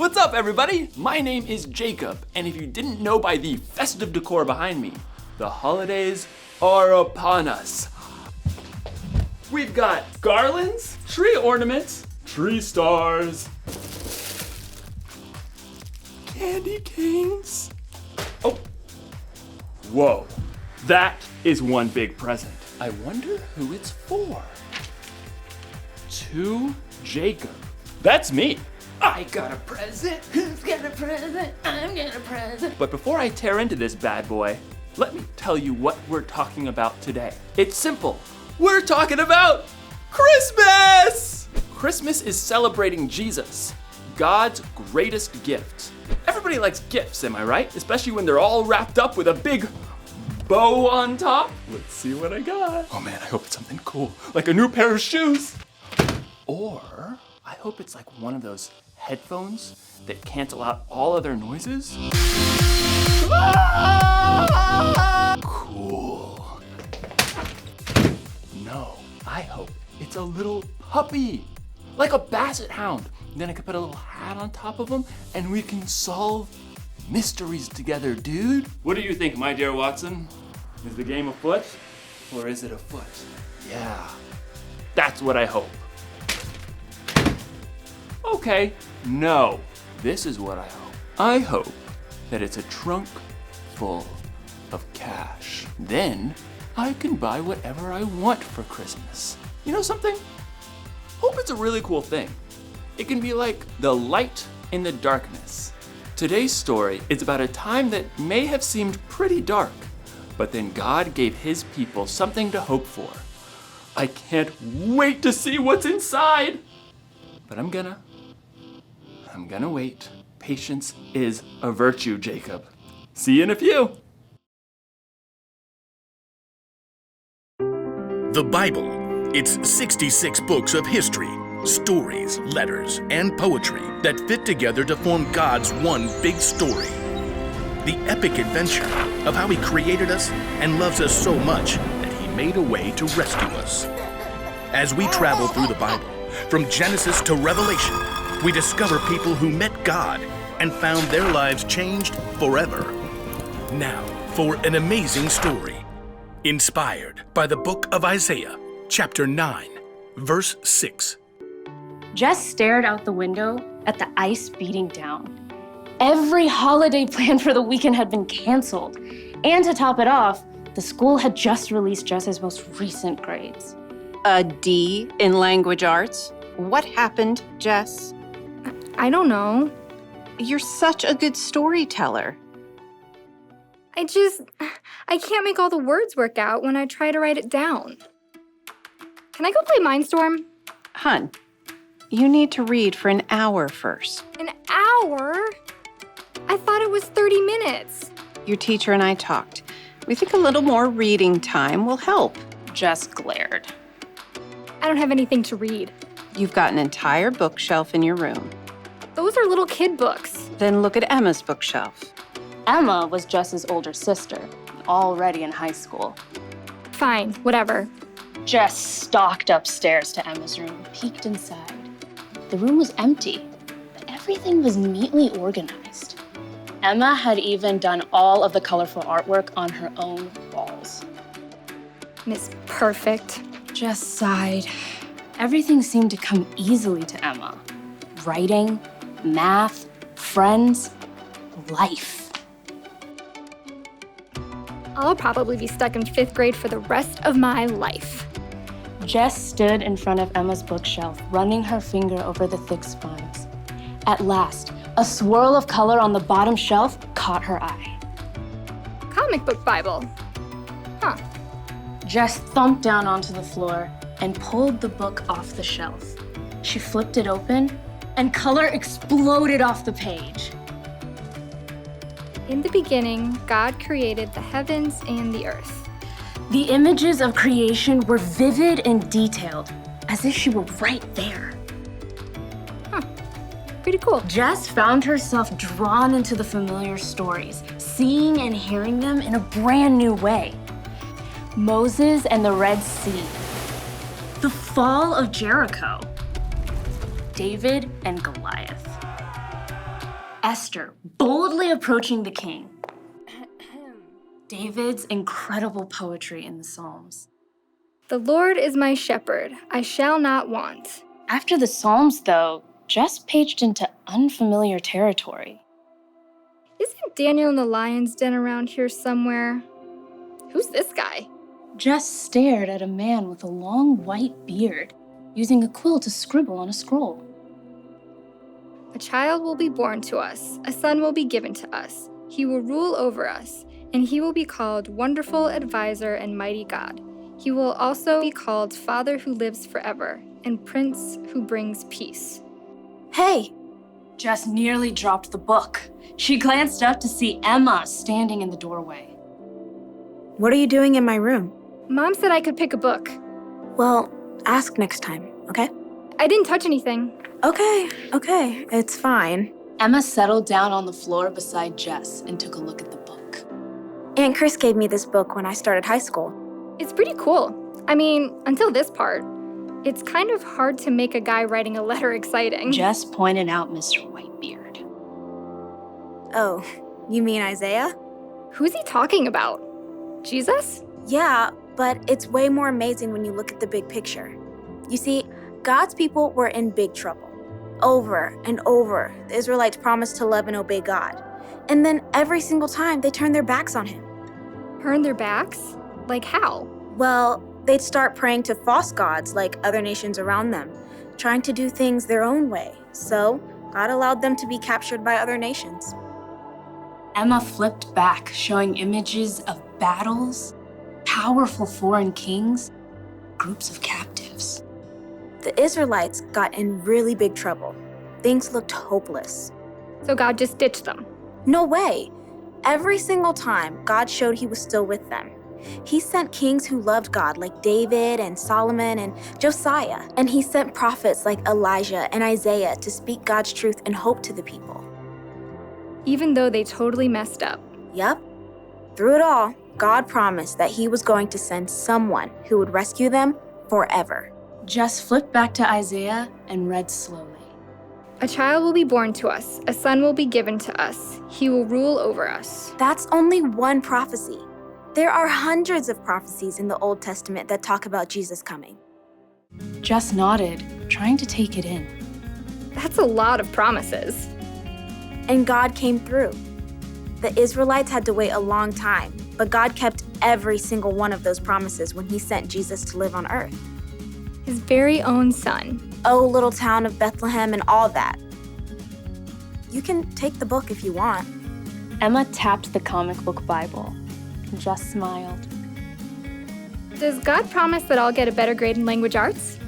What's up, everybody? My name is Jacob, and if you didn't know by the festive decor behind me, the holidays are upon us. We've got garlands, tree ornaments, tree stars, candy canes. Oh, whoa, that is one big present. I wonder who it's for. To Jacob. That's me. I got a present. Who's got a present? I'm got a present. But before I tear into this bad boy, let me tell you what we're talking about today. It's simple. We're talking about Christmas! Christmas is celebrating Jesus, God's greatest gift. Everybody likes gifts, am I right? Especially when they're all wrapped up with a big bow on top. Let's see what I got. Oh man, I hope it's something cool, like a new pair of shoes. Or I hope it's like one of those headphones that cancel out all other noises. Cool. No, I hope it's a little puppy, like a basset hound. And then I could put a little hat on top of him and we can solve mysteries together, dude. What do you think, my dear Watson? Is the game afoot or is it afoot? Yeah, that's what I hope. Okay, no, this is what I hope. I hope that it's a trunk full of cash. Then I can buy whatever I want for Christmas. You know something? Hope it's a really cool thing. It can be like the light in the darkness. Today's story is about a time that may have seemed pretty dark, but then God gave his people something to hope for. I can't wait to see what's inside, but I'm gonna wait. Patience is a virtue, Jacob. See you in a few. The Bible. It's 66 books of history, stories, letters, and poetry that fit together to form God's one big story. The epic adventure of how he created us and loves us so much that he made a way to rescue us. As we travel through the Bible, from Genesis to Revelation, we discover people who met God and found their lives changed forever. Now, for an amazing story, inspired by the book of Isaiah, chapter 9, verse 6. Jess stared out the window at the ice beating down. Every holiday plan for the weekend had been canceled. And to top it off, the school had just released Jess's most recent grades. A D in language arts? What happened, Jess? I don't know. You're such a good storyteller. I can't make all the words work out when I try to write it down. Can I go play Mindstorm? Hun, you need to read for an hour first. An hour? I thought it was 30 minutes. Your teacher and I talked. We think a little more reading time will help. Jess glared. I don't have anything to read. You've got an entire bookshelf in your room. Those are little kid books. Then look at Emma's bookshelf. Emma was Jess's older sister, already in high school. Fine, whatever. Jess stalked upstairs to Emma's room, peeked inside. The room was empty, but everything was neatly organized. Emma had even done all of the colorful artwork on her own walls. Miss Perfect. Jess sighed. Everything seemed to come easily to Emma. Writing, math, friends, life. I'll probably be stuck in 5th grade for the rest of my life. Jess stood in front of Emma's bookshelf, running her finger over the thick spines. At last, a swirl of color on the bottom shelf caught her eye. Comic book Bible. Huh. Jess thumped down onto the floor and pulled the book off the shelf. She flipped it open, and color exploded off the page. In the beginning, God created the heavens and the earth. The images of creation were vivid and detailed, as if she were right there. Pretty cool. Jess found herself drawn into the familiar stories, seeing and hearing them in a brand new way. Moses and the Red Sea, the fall of Jericho, David and Goliath. Esther boldly approaching the king. David's incredible poetry in the Psalms. The Lord is my shepherd, I shall not want. After the Psalms, though, Jess paged into unfamiliar territory. Isn't Daniel in the lion's den around here somewhere? Who's this guy? Jess stared at a man with a long white beard, using a quill to scribble on a scroll. A child will be born to us, a son will be given to us. He will rule over us, and he will be called Wonderful Advisor and Mighty God. He will also be called Father who lives forever, and Prince who brings peace. Hey! Jess nearly dropped the book. She glanced up to see Emma standing in the doorway. What are you doing in my room? Mom said I could pick a book. Well, ask next time, okay? I didn't touch anything. Okay, it's fine. Emma settled down on the floor beside Jess and took a look at the book. Aunt Chris gave me this book when I started high school. It's pretty cool. I mean, until this part. It's kind of hard to make a guy writing a letter exciting. Jess pointed out Mr. Whitebeard. Oh, you mean Isaiah? Who's he talking about? Jesus? Yeah, but it's way more amazing when you look at the big picture. You see, God's people were in big trouble. Over and over, the Israelites promised to love and obey God. And then every single time, they turned their backs on him. Turn their backs? Like how? Well, they'd start praying to false gods like other nations around them, trying to do things their own way. So, God allowed them to be captured by other nations. Emma flipped back, showing images of battles, powerful foreign kings, groups of captives. The Israelites got in really big trouble. Things looked hopeless. So God just ditched them. No way. Every single time, God showed he was still with them. He sent kings who loved God like David and Solomon and Josiah. And he sent prophets like Elijah and Isaiah to speak God's truth and hope to the people. Even though they totally messed up. Yep. Through it all, God promised that he was going to send someone who would rescue them forever. Jess flipped back to Isaiah and read slowly. A child will be born to us, a son will be given to us. He will rule over us. That's only one prophecy. There are hundreds of prophecies in the Old Testament that talk about Jesus coming. Jess nodded, trying to take it in. That's a lot of promises. And God came through. The Israelites had to wait a long time, but God kept every single one of those promises when he sent Jesus to live on earth. His very own son. Oh, little town of Bethlehem and all that. You can take the book if you want. Emma tapped the comic book Bible. Jess smiled. Does God promise that I'll get a better grade in language arts?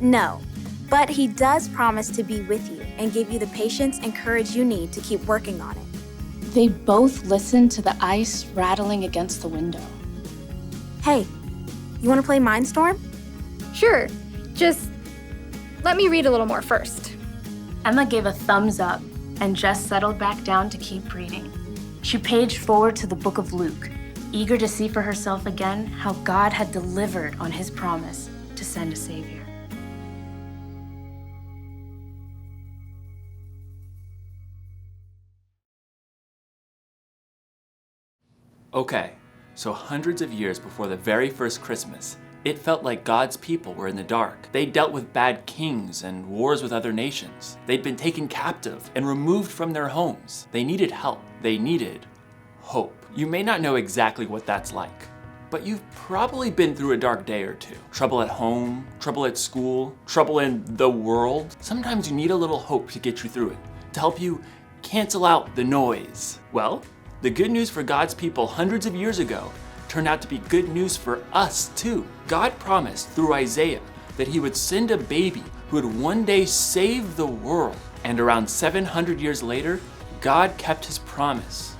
No, but he does promise to be with you and give you the patience and courage you need to keep working on it. They both listened to the ice rattling against the window. Hey, you want to play Mindstorm? Sure, just let me read a little more first. Emma gave a thumbs up, and Jess settled back down to keep reading. She paged forward to the book of Luke, eager to see for herself again how God had delivered on his promise to send a savior. Okay, so hundreds of years before the very first Christmas, it felt like God's people were in the dark. They dealt with bad kings and wars with other nations. They'd been taken captive and removed from their homes. They needed help. They needed hope. You may not know exactly what that's like, but you've probably been through a dark day or two. Trouble at home, trouble at school, trouble in the world. Sometimes you need a little hope to get you through it, to help you cancel out the noise. Well, the good news for God's people hundreds of years ago turned out to be good news for us too. God promised through Isaiah that he would send a baby who would one day save the world. And around 700 years later, God kept his promise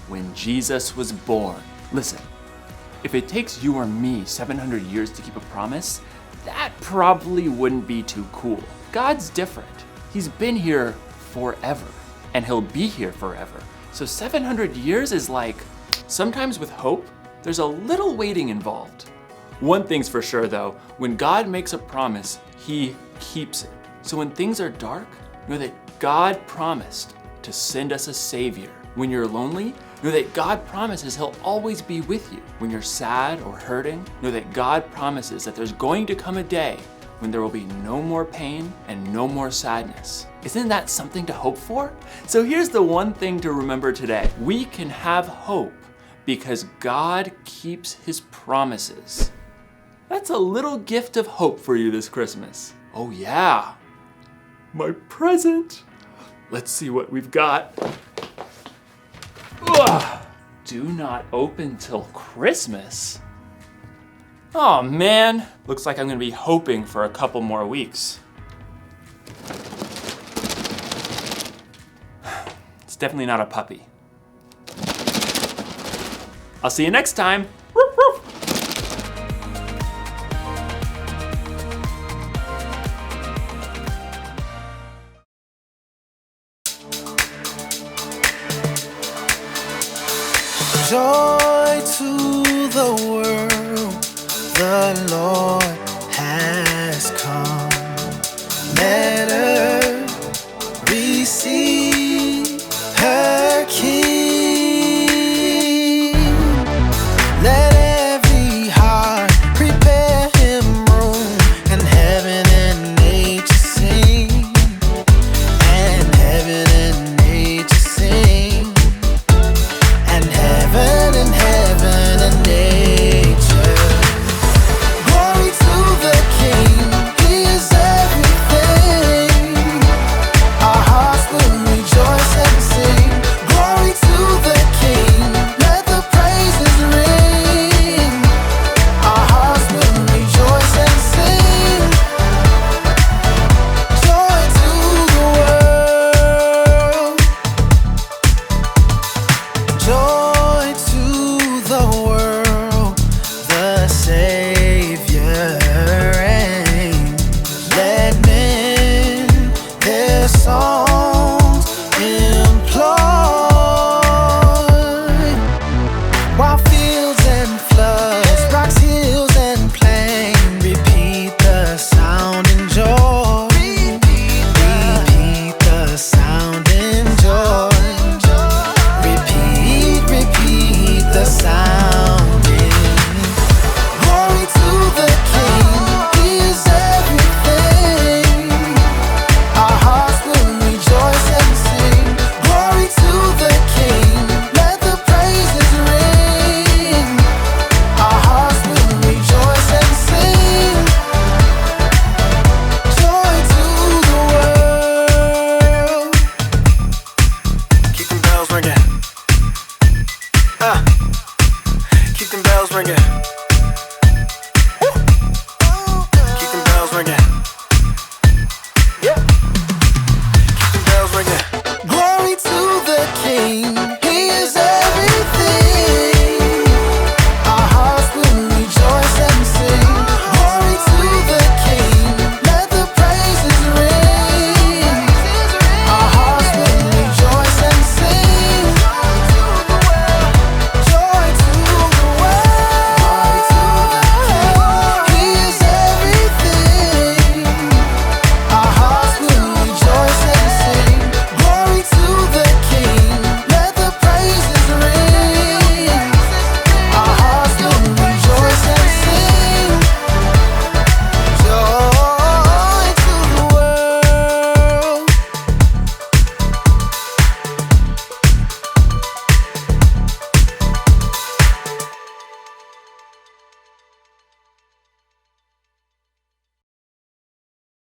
when Jesus was born. Listen, if it takes you or me 700 years to keep a promise, that probably wouldn't be too cool. God's different. He's been here forever, and he'll be here forever. So 700 years is like, sometimes with hope, there's a little waiting involved. One thing's for sure though, when God makes a promise, he keeps it. So when things are dark, know that God promised to send us a Savior. When you're lonely, know that God promises He'll always be with you. When you're sad or hurting, know that God promises that there's going to come a day when there will be no more pain and no more sadness. Isn't that something to hope for? So here's the one thing to remember today. We can have hope because God keeps His promises. That's a little gift of hope for you this Christmas. Oh yeah, my present. Let's see what we've got. Ugh. Do not open till Christmas. Oh man, looks like I'm gonna be hoping for a couple more weeks. It's definitely not a puppy. I'll see you next time. Woof, woof. Joy to the world, the Lord